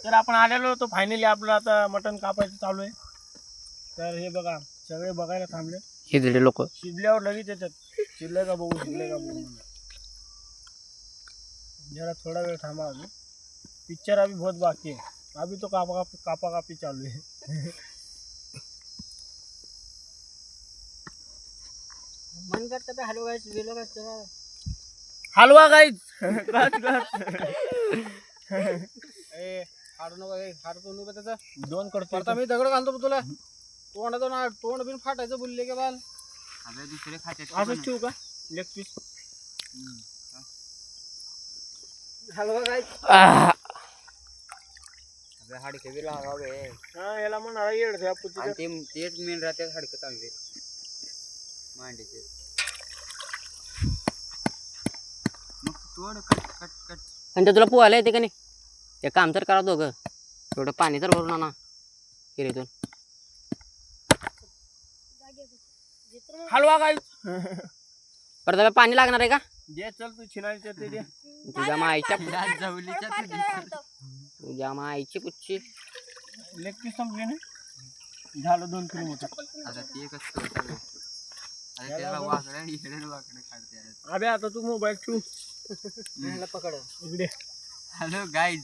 तर आपण आलेलो होतो फायनली. आपलं आता मटण कापायचं चालू आहे. तर हे बघा सगळे बघायला थांबले. शिजले लोक. शिजल्यावर लगेच येतात. शिजले का बघू शिजले का बघू म्हणून. जरा थोडा वेळ थांबा. अभी पिक्चर अभी बहुत बाकी है. अभी तो कापा कापी चालू है. मन करतं पे हलवा गाईस गेलो का चला. हलवा गाईच. ए हाडू नको ए हाडतो नको त्याचा. दोन करतो आता मी दगड घालतो तुला. तोंड बिन फाटायचं बोलले का बाल. अबे दुसरे खाते. असंच ठेवू का लेग पीस. हलवा गाईस. अबे हाडके बी लागावे. हा याला म्हणा येड द्या पुती. आणि तेच मेन राहते हाडकं चांगले मांडीचे. मग तोड कट कट कट. आणि तुला पोहायला येते का नाही? एक काम तर करा दोघं. थोडं पाणी तर भरून आणा किरीतून. हलवा गाईच. परत आता पाणी लागणार आहे का? दे चल तू छिनायचं ते दे. तुझ्या माईच्या पुच्ची. लेग पीस संपले ना. झालं 2 किलोमीटर. आता ते कसं करतात. अरे त्याला वाकडं इकडे वाकडं काढते. अबे आता तू मोबाईल ठेवू. पकड इकडे. Hello guys.